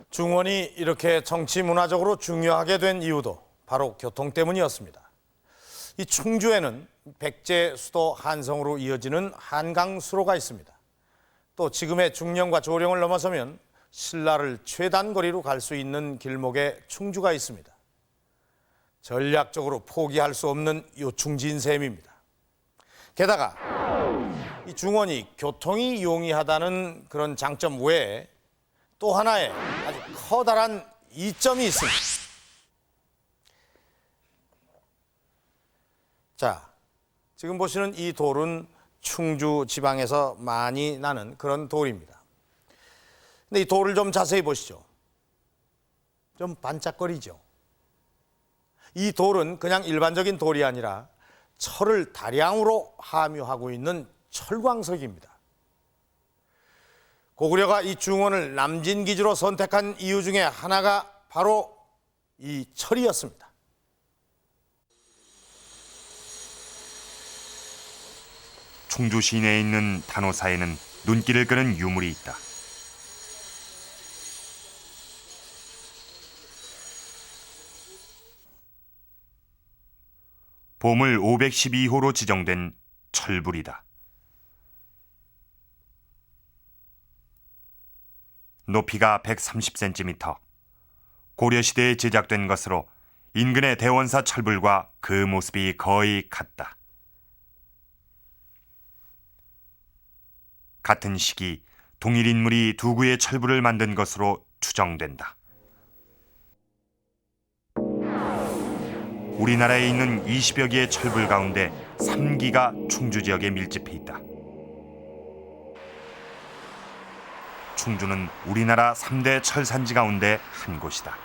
중원이 이렇게 정치 문화적으로 중요하게 된 이유도 바로 교통 때문이었습니다. 이 충주에는 백제 수도 한성으로 이어지는 한강 수로가 있습니다. 또 지금의 중령과 조령을 넘어서면 신라를 최단거리로 갈 수 있는 길목에 충주가 있습니다. 전략적으로 포기할 수 없는 요충지인 셈입니다. 게다가 이 중원이 교통이 용이하다는 그런 장점 외에 또 하나의 아주 커다란 이점이 있습니다. 자, 지금 보시는 이 돌은 충주 지방에서 많이 나는 그런 돌입니다. 근데 이 돌을 좀 자세히 보시죠. 좀 반짝거리죠. 이 돌은 그냥 일반적인 돌이 아니라 철을 다량으로 함유하고 있는 철광석입니다. 고구려가 이 중원을 남진 기지로 선택한 이유 중에 하나가 바로 이 철이었습니다. 충주 시내에 있는 단오사에는 눈길을 끄는 유물이 있다. 보물 512호로 지정된 철불이다. 높이가 130cm, 고려시대에 제작된 것으로 인근의 대원사 철불과 그 모습이 거의 같다. 같은 시기 동일 인물이 두 구의 철불을 만든 것으로 추정된다. 우리나라에 있는 20여 개의 철불 가운데 3기가 충주 지역에 밀집해 있다. 충주는 우리나라 3대 철산지 가운데 한 곳이다.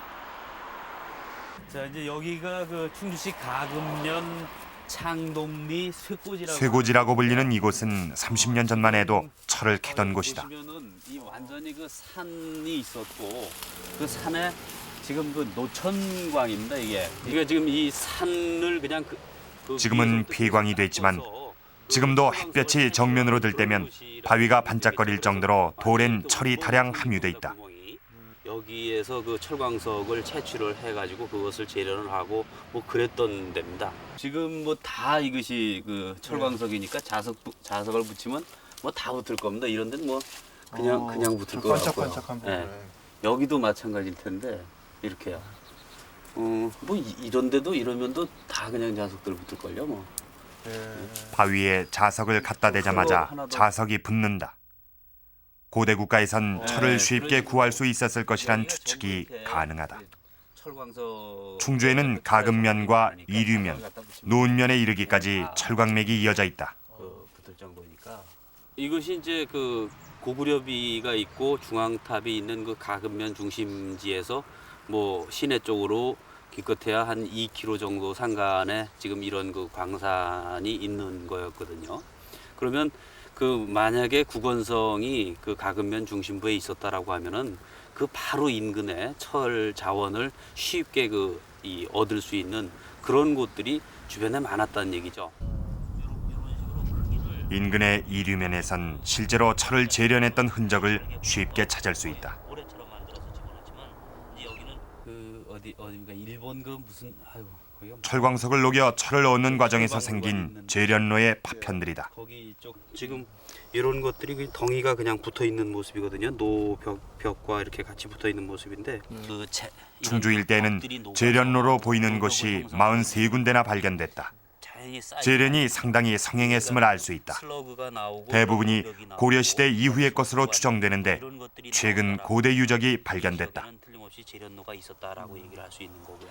자, 이제 여기가 그 충주시 가금면 창동리 쇠꽂이라고. 쇠꽂이라고 불리는 이곳은 30년 전만 해도 철을 캐던 곳이다. 보시면은 이 완전히 그 산이 있었고 그 산에 지금 그 노천광입니다, 이게. 이게 지금 이 산을 그냥 지금은 폐광이 됐지만 지금도 햇볕이 정면으로 들 때면 바위가 반짝거릴 정도로 돌엔 철이 다량 함유돼 있다. 여기에서 그 철광석을 채취를 해가지고 그것을 재련을 하고 뭐 그랬던 데입니다. 지금 뭐 다 이것이 그 철광석이니까 자석을 붙이면 뭐 다 붙을 겁니다. 이런 데는 뭐 그냥 붙을 것 같고요. 반짝반짝한 네. 여기도 마찬가지일 텐데 이렇게요. 뭐 이런 데도 이러면도 다 그냥 자석들 붙을걸요, 뭐. 바위에 자석을 갖다 대자마자 자석이 붙는다. 고대 국가에선 철을 쉽게 구할 수 있었을 것이란 추측이 가능하다. 충주에는 가금면과 이류면, 노은면에 이르기까지 철광맥이 이어져 있다. 붙을 정도니까. 이것이 이제 그 고구려비가 있고 중앙탑이 있는 그 가금면 중심지에서 뭐 시내 쪽으로 기껏해야 한 2km 정도 상간에 지금 이런 그 광산이 있는 거였거든요. 그러면 그 만약에 국원성이 그 가금면 중심부에 있었다라고 하면은 그 바로 인근에 철 자원을 쉽게 얻을 수 있는 그런 곳들이 주변에 많았다는 얘기죠. 인근의 이류면에선 실제로 철을 재련했던 흔적을 쉽게 찾을 수 있다. 어디가 일본 그 무슨 철광석을 녹여 철을 얻는 과정에서 생긴 재련로의 파편들이다. 거기 쪽 지금 이런 것들이 덩이가 그냥 붙어 있는 모습이거든요. 노벽과 이렇게 같이 붙어 있는 모습인데 충주 일대에는 재련로로 보이는 곳이 43군데나 발견됐다. 재련이 상당히 성행했음을 알 수 있다. 대부분이 고려시대 이후의 것으로 추정되는데 최근 고대 유적이 발견됐다. 틀림없이 재련로가 있었다라고 얘기를 할 수 있는 거고요.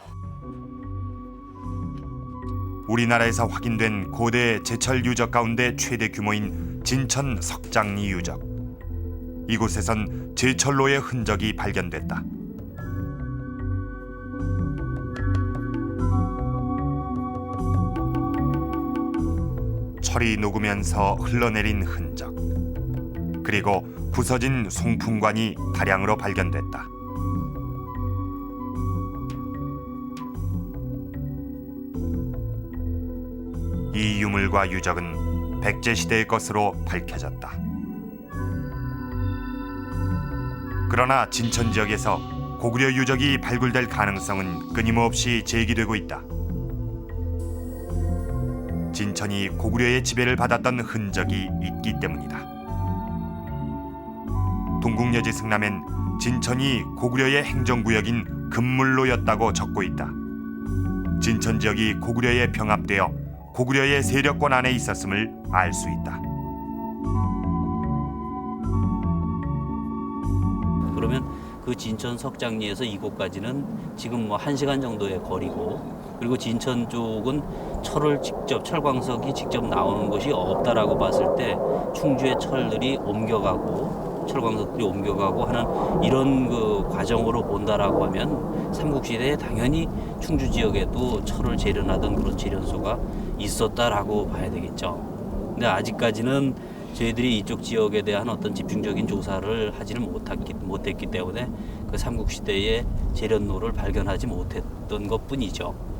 우리나라에서 확인된 고대 제철 유적 가운데 최대 규모인 진천 석장리 유적. 이곳에선 제철로의 흔적이 발견됐다. 철이 녹으면서 흘러내린 흔적, 그리고 부서진 송풍관이 다량으로 발견됐다. 이 유물과 유적은 백제시대의 것으로 밝혀졌다. 그러나 진천 지역에서 고구려 유적이 발굴될 가능성은 끊임없이 제기되고 있다. 진천이 고구려의 지배를 받았던 흔적이 있기 때문이다. 동국여지 승람엔 진천이 고구려의 행정구역인 금물로였다고 적고 있다. 진천 지역이 고구려에 병합되어 고구려의 세력권 안에 있었음을 알 수 있다. 그러면 그 진천 석장리에서 이곳까지는 지금 뭐 1시간 정도의 거리고, 그리고 진천 쪽은 철광석이 직접 나오는 곳이 없다라고 봤을 때 충주의 철들이 옮겨가고 철광석들이 옮겨가고 하는 이런 그 과정으로 본다라고 하면 삼국시대에 당연히 충주 지역에도 철을 재련하던 그런 재련소가 있었다라고 봐야 되겠죠. 근데 아직까지는 저희들이 이쪽 지역에 대한 어떤 집중적인 조사를 하지는 못했기 때문에 그 삼국시대의 재련로를 발견하지 못했던 것뿐이죠.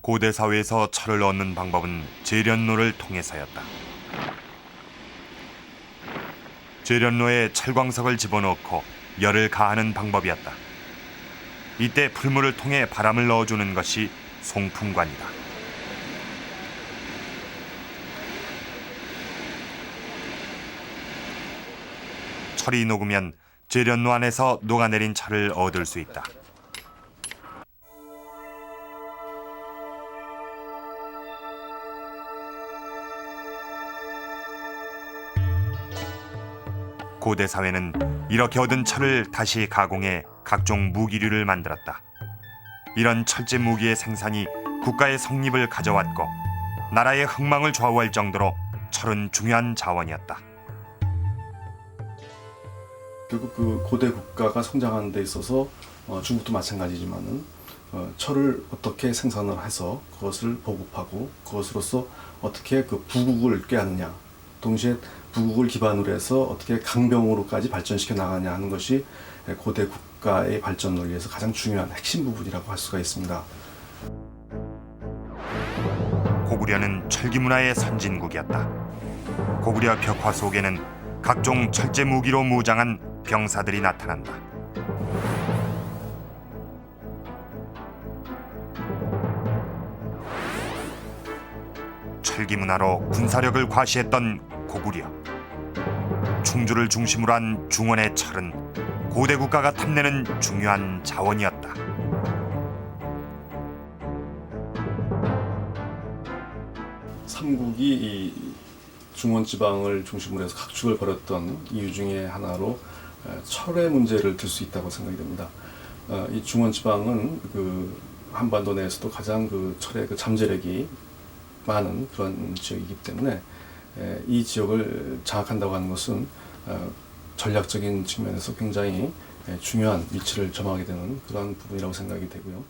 고대 사회에서 철을 얻는 방법은 재련로를 통해서였다. 재련로에 철광석을 집어넣고 열을 가하는 방법이었다. 이때 풀물을 통해 바람을 넣어주는 것이 송풍관이다. 철이 녹으면 재련로 안에서 녹아내린 철을 얻을 수 있다. 고대 사회는 이렇게 얻은 철을 다시 가공해 각종 무기류를 만들었다. 이런 철제 무기의 생산이 국가의 성립을 가져왔고 나라의 흥망을 좌우할 정도로 철은 중요한 자원이었다. 결국 그 고대 국가가 성장하는 데 있어서 중국도 마찬가지지만은 철을 어떻게 생산을 해서 그것을 보급하고 그것으로서 어떻게 그 부국을 꾀하느냐, 동시에 부국을 기반으로 해서 어떻게 강병으로까지 발전시켜 나가냐 하는 것이 고대 국가의 발전을 위해서 가장 중요한 핵심 부분이라고 할 수가 있습니다. 고구려는 철기 문화의 선진국이었다. 고구려 벽화 속에는 각종 철제 무기로 무장한 병사들이 나타난다. 철기 문화로 군사력을 과시했던 고구려. 충주를 중심으로 한 중원의 철은 고대 국가가 탐내는 중요한 자원이었다. 삼국이 이 중원 지방을 중심으로 해서 각축을 벌였던 이유 중에 하나로 철의 문제를 들 수 있다고 생각이 됩니다. 이 중원 지방은 그 한반도 내에서도 가장 그 철의 그 잠재력이 많은 그런 지역이기 때문에 이 지역을 장악한다고 하는 것은 전략적인 측면에서 굉장히 중요한 위치를 점하게 되는 그런 부분이라고 생각이 되고요.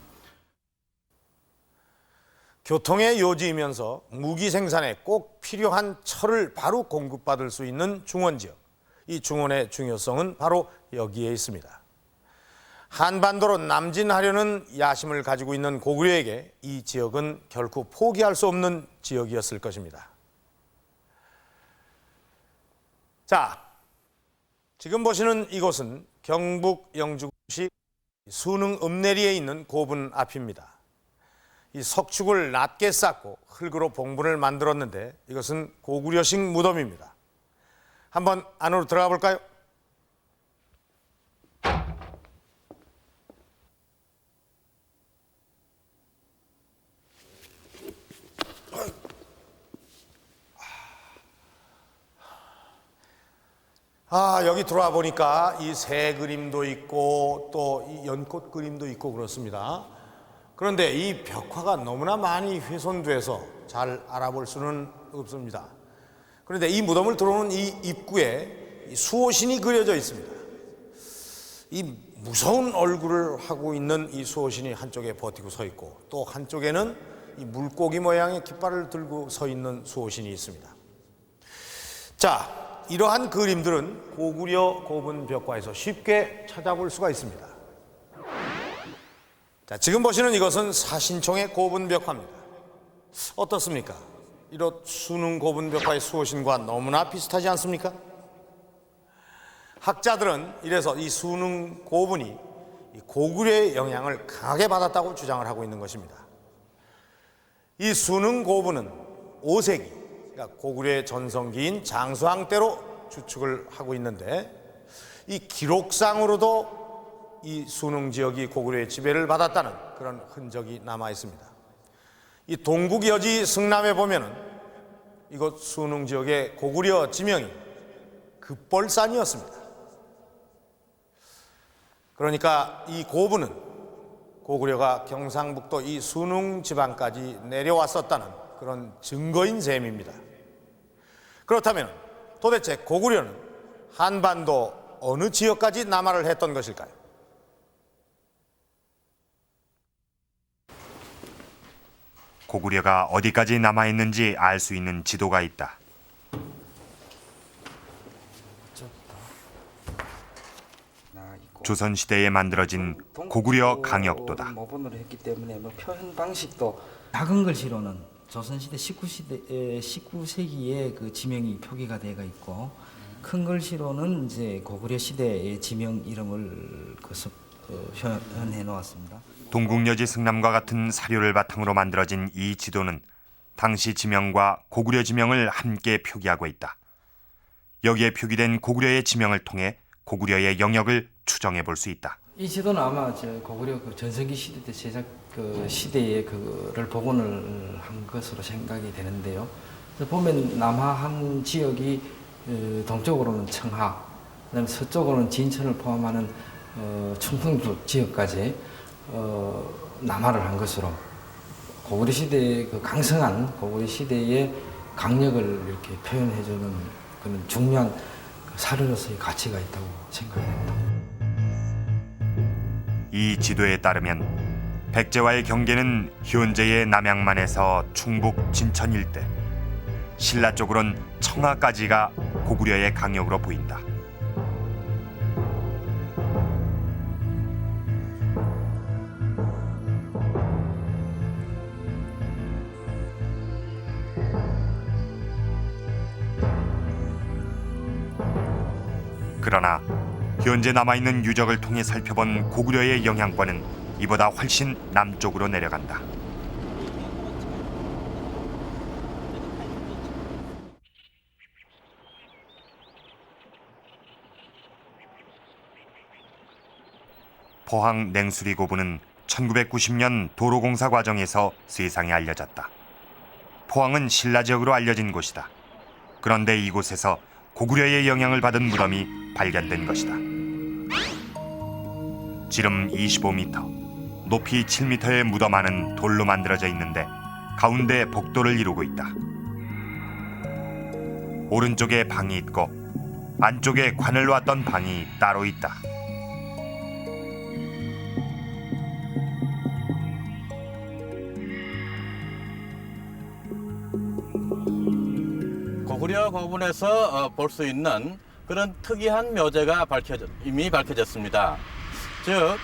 교통의 요지이면서 무기 생산에 꼭 필요한 철을 바로 공급받을 수 있는 중원 지역. 이 중원의 중요성은 바로 여기에 있습니다. 한반도로 남진하려는 야심을 가지고 있는 고구려에게 이 지역은 결코 포기할 수 없는 지역이었을 것입니다. 자, 지금 보시는 이곳은 경북 영주시 수능 읍내리에 있는 고분 앞입니다. 이 석축을 낮게 쌓고 흙으로 봉분을 만들었는데 이것은 고구려식 무덤입니다. 한번 안으로 들어가 볼까요? 여기 들어와 보니까 이 새 그림도 있고 또 이 연꽃 그림도 있고 그렇습니다. 그런데 이 벽화가 너무나 많이 훼손돼서 잘 알아볼 수는 없습니다. 그런데 이 무덤을 들어오는 이 입구에 수호신이 그려져 있습니다. 이 무서운 얼굴을 하고 있는 이 수호신이 한쪽에 버티고 서 있고 또 한쪽에는 이 물고기 모양의 깃발을 들고 서 있는 수호신이 있습니다. 자, 이러한 그림들은 고구려 고분 벽화에서 쉽게 찾아볼 수가 있습니다. 자, 지금 보시는 이것은 사신총의 고분 벽화입니다. 어떻습니까? 이런 수능 고분 벽화의 수호신과 너무나 비슷하지 않습니까? 학자들은 이래서 이 수능 고분이 고구려의 영향을 강하게 받았다고 주장을 하고 있는 것입니다. 이 수능 고분은 5세기 그러니까 고구려의 전성기인 장수왕 때로 추측을 하고 있는데 이 기록상으로도 이 수능 지역이 고구려의 지배를 받았다는 그런 흔적이 남아 있습니다. 이 동국여지 승남에 보면은 이곳 수능 지역의 고구려 지명이 급벌산이었습니다. 그러니까 이 고분은 고구려가 경상북도 이 수능 지방까지 내려왔었다는 그런 증거인 셈입니다. 그렇다면 도대체 고구려는 한반도 어느 지역까지 남하를 했던 것일까요? 고구려가 어디까지 남아있는지 알 수 있는 지도가 있다. 조선시대에 만들어진 고구려 강역도다. 모본으로 했기 때문에 표현 방식도 작은 글씨로는 조선시대 19세기에 그 지명이 표기가 되어 있고 큰 글씨로는 이제 고구려 시대의 지명 이름을 표현해 놓았습니다. 동국여지 승남과 같은 사료를 바탕으로 만들어진 이 지도는 당시 지명과 고구려 지명을 함께 표기하고 있다. 여기에 표기된 고구려의 지명을 통해 고구려의 영역을 추정해 볼 수 있다. 이 지도는 아마 고구려 전성기 시대 때 제작 시대에 그를 복원을 한 것으로 생각이 되는데요. 보면 남하 한 지역이 동쪽으로는 청하, 그다음에 서쪽으로는 진천을 포함하는 충청도 지역까지 남하를 한 것으로 고구려 시대의 그 강성한 고구려 시대의 강력을 이렇게 표현해주는 그런 중요한 사료로서의 가치가 있다고 생각합니다. 이 지도에 따르면 백제와의 경계는 현재의 남양만에서 충북 진천 일대, 신라 쪽으론 청하까지가 고구려의 강역으로 보인다. 그러나 현재 남아있는 유적을 통해 살펴본 고구려의 영향권은 이보다 훨씬 남쪽으로 내려간다. 포항 냉수리 고부는 1990년 도로공사 과정에서 세상에 알려졌다. 포항은 신라 지역으로 알려진 곳이다. 그런데 이곳에서 고구려의 영향을 받은 무덤이 발견된 것이다. 지름 25m, 높이 7m의 무덤 안은 돌로 만들어져 있는데 가운데 복도를 이루고 있다. 오른쪽에 방이 있고 안쪽에 관을 놓았던 방이 따로 있다. 고구려 고분에서 볼 수 있는 그런 특이한 묘제가 이미 밝혀졌습니다. 즉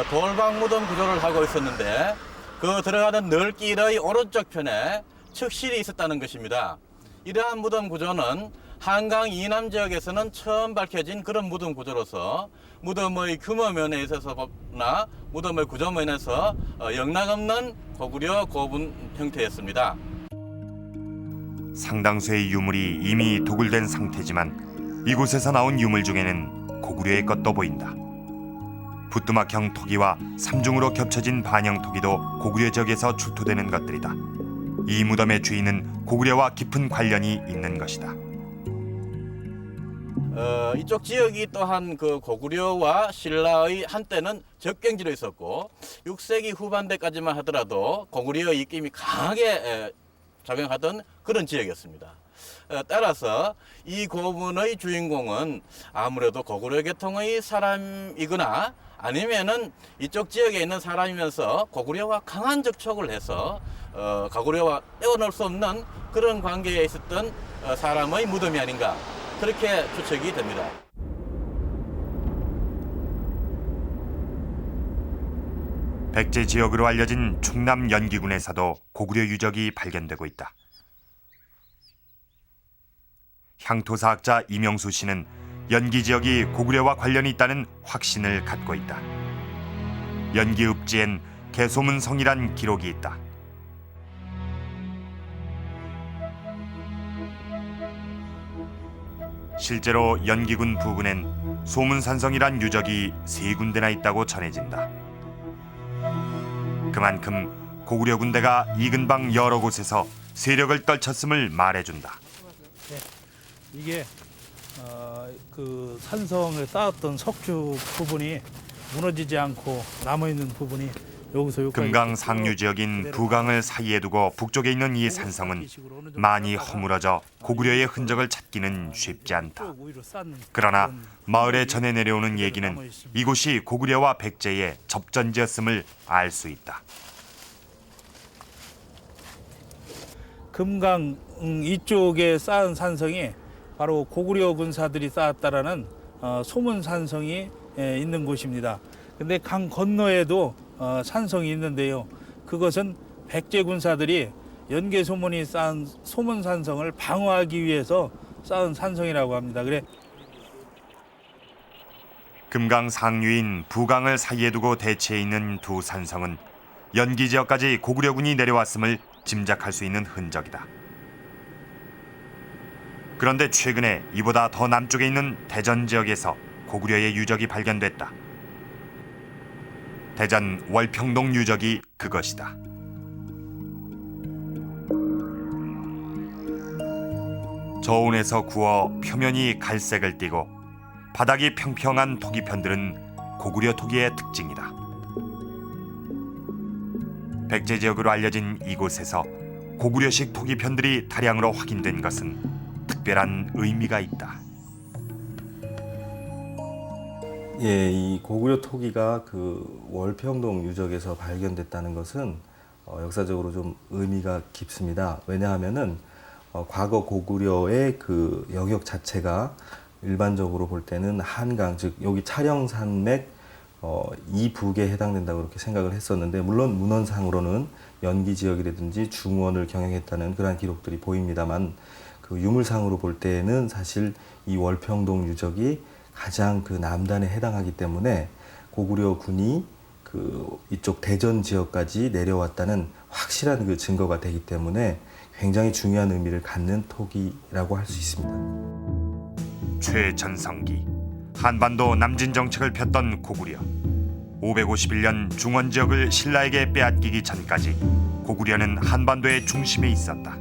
돌방무덤 구조를 하고 있었는데 그 들어가는 널길의 오른쪽 편에 척실이 있었다는 것입니다. 이러한 무덤 구조는 한강 이남 지역에서는 처음 밝혀진 그런 무덤 구조로서 무덤의 규모 면에 있어서나 무덤의 구조 면에서 영락없는 고구려 고분 형태였습니다. 상당수의 유물이 이미 도굴된 상태지만 이곳에서 나온 유물 중에는 고구려의 것도 보인다. 부뚜막형 토기와 삼중으로 겹쳐진 반영 토기도 고구려 지역에서 출토되는 것들이다. 이 무덤의 주인은 고구려와 깊은 관련이 있는 것이다. 이쪽 지역이 또한 그 고구려와 신라의 한때는 접경지로 있었고 6세기 후반대까지만 하더라도 고구려의 입김이 강하게 작용하던 그런 지역이었습니다. 따라서 이 고분의 주인공은 아무래도 고구려 계통의 사람이거나 아니면은 이쪽 지역에 있는 사람이면서 고구려와 강한 접촉을 해서 고구려와 떼어놓을 수 없는 그런 관계에 있었던 사람의 무덤이 아닌가 그렇게 추측이 됩니다. 백제 지역으로 알려진 충남 연기군에서도 고구려 유적이 발견되고 있다. 향토사학자 이명수 씨는 연기 지역이 고구려와 관련이 있다는 확신을 갖고 있다. 연기 읍지엔 개소문성이란 기록이 있다. 실제로 연기군 부근엔 소문산성이란 유적이 3군데나 있다고 전해진다. 그만큼 고구려 군대가 이 근방 여러 곳에서 세력을 떨쳤음을 말해준다. 네, 이게 그 산성을 쌓았던 석주 부분이 무너지지 않고 남아있는 부분이 여기서 여기까지 금강 상류 지역인 부강을 사이에 두고 북쪽에 있는 이 산성은 많이 허물어져 고구려의 흔적을 찾기는 쉽지 않다. 그러나 마을에 전해 내려오는 얘기는 이곳이 고구려와 백제의 접전지였음을 알 수 있다. 금강 이쪽에 쌓은 산성이 바로 고구려 군사들이 쌓았다라는 소문 산성이 있는 곳입니다. 근데 강 건너에도 산성이 있는데요. 그것은 백제 군사들이 연개 소문이 쌓은 소문 산성을 방어하기 위해서 쌓은 산성이라고 합니다. 그래 금강 상류인 부강을 사이에 두고 대치해 있는 두 산성은 연기 지역까지 고구려군이 내려왔음을 짐작할 수 있는 흔적이다. 그런데 최근에 이보다 더 남쪽에 있는 대전 지역에서 고구려의 유적이 발견됐다. 대전 월평동 유적이 그것이다. 저온에서 구워 표면이 갈색을 띠고 바닥이 평평한 토기편들은 고구려 토기의 특징이다. 백제 지역으로 알려진 이곳에서 고구려식 토기편들이 다량으로 확인된 것은 특별한 의미가 있다. 예, 이 고구려 토기가 그 월평동 유적에서 발견됐다는 것은 역사적으로 좀 의미가 깊습니다. 왜냐하면은 과거 고구려의 그 영역 자체가 일반적으로 볼 때는 한강, 즉 여기 차령산맥 이북에 해당된다고 그렇게 생각을 했었는데, 물론 문헌상으로는 연기 지역이라든지 중원을 경영했다는 그러한 기록들이 보입니다만, 그 유물상으로 볼 때에는 사실 이 월평동 유적이 가장 그 남단에 해당하기 때문에 고구려 군이 그 이쪽 대전 지역까지 내려왔다는 확실한 그 증거가 되기 때문에 굉장히 중요한 의미를 갖는 토기라고 할 수 있습니다. 최전성기 한반도 남진 정책을 폈던 고구려. 551년 중원 지역을 신라에게 빼앗기기 전까지 고구려는 한반도의 중심에 있었다.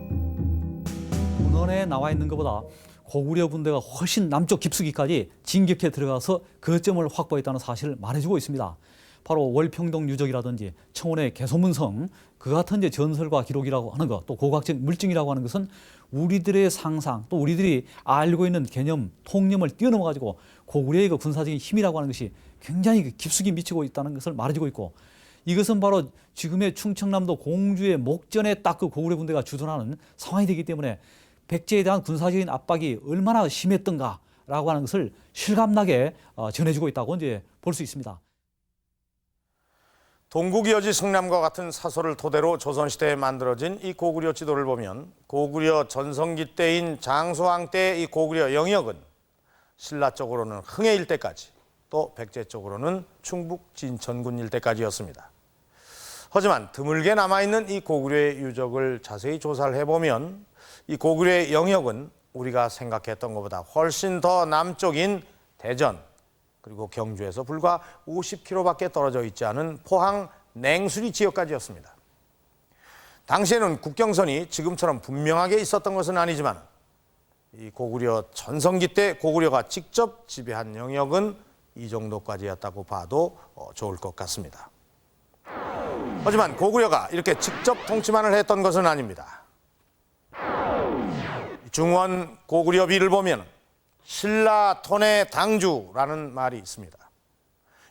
문헌에 나와 있는 것보다 고구려 군대가 훨씬 남쪽 깊숙이까지 진격해 들어가서 거점을 확보했다는 사실을 말해주고 있습니다. 바로 월평동 유적이라든지 청원의 개소문성, 그 같은 이제 전설과 기록이라고 하는 것, 또 고고학적 물증이라고 하는 것은 우리들의 상상, 또 우리들이 알고 있는 개념, 통념을 뛰어넘어가지고 고구려의 그 군사적인 힘이라고 하는 것이 굉장히 깊숙이 미치고 있다는 것을 말해주고 있고, 이것은 바로 지금의 충청남도 공주의 목전에 딱 그 고구려 군대가 주둔하는 상황이 되기 때문에 백제에 대한 군사적인 압박이 얼마나 심했던가라고 하는 것을 실감나게 전해주고 있다고 이제 볼 수 있습니다. 동국이어지 성남과 같은 사설을 토대로 조선시대에 만들어진 이 고구려 지도를 보면 고구려 전성기 때인 장소왕 때의 이 고구려 영역은 신라 쪽으로는 흥해 일대까지, 또 백제 쪽으로는 충북 진천군 일대까지였습니다. 하지만 드물게 남아있는 이 고구려의 유적을 자세히 조사를 해보면 이 고구려의 영역은 우리가 생각했던 것보다 훨씬 더 남쪽인 대전, 그리고 경주에서 불과 50km밖에 떨어져 있지 않은 포항 냉수리 지역까지였습니다. 당시에는 국경선이 지금처럼 분명하게 있었던 것은 아니지만 이 고구려 전성기 때 고구려가 직접 지배한 영역은 이 정도까지였다고 봐도 좋을 것 같습니다. 하지만 고구려가 이렇게 직접 통치만을 했던 것은 아닙니다. 중원 고구려비를 보면 신라 톤의 당주라는 말이 있습니다.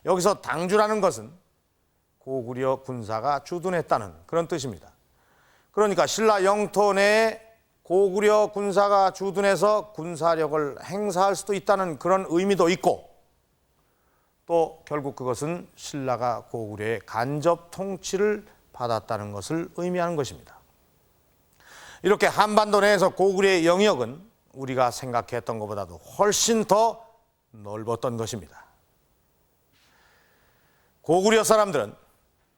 여기서 당주라는 것은 고구려 군사가 주둔했다는 그런 뜻입니다. 그러니까 신라 영토 내에 고구려 군사가 주둔해서 군사력을 행사할 수도 있다는 그런 의미도 있고, 또 결국 그것은 신라가 고구려의 간접 통치를 받았다는 것을 의미하는 것입니다. 이렇게 한반도 내에서 고구려의 영역은 우리가 생각했던 것보다도 훨씬 더 넓었던 것입니다. 고구려 사람들은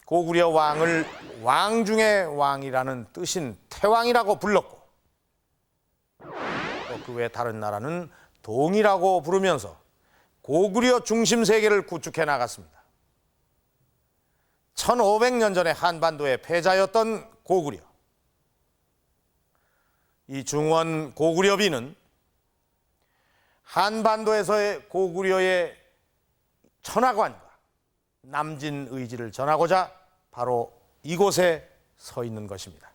고구려 왕을 왕 중의 왕이라는 뜻인 태왕이라고 불렀고, 또 그 외 다른 나라는 동이라고 부르면서 고구려 중심 세계를 구축해 나갔습니다. 1500년 전에 한반도의 패자였던 고구려. 이 중원 고구려비는 한반도에서의 고구려의 천하관과 남진 의지를 전하고자 바로 이곳에 서 있는 것입니다.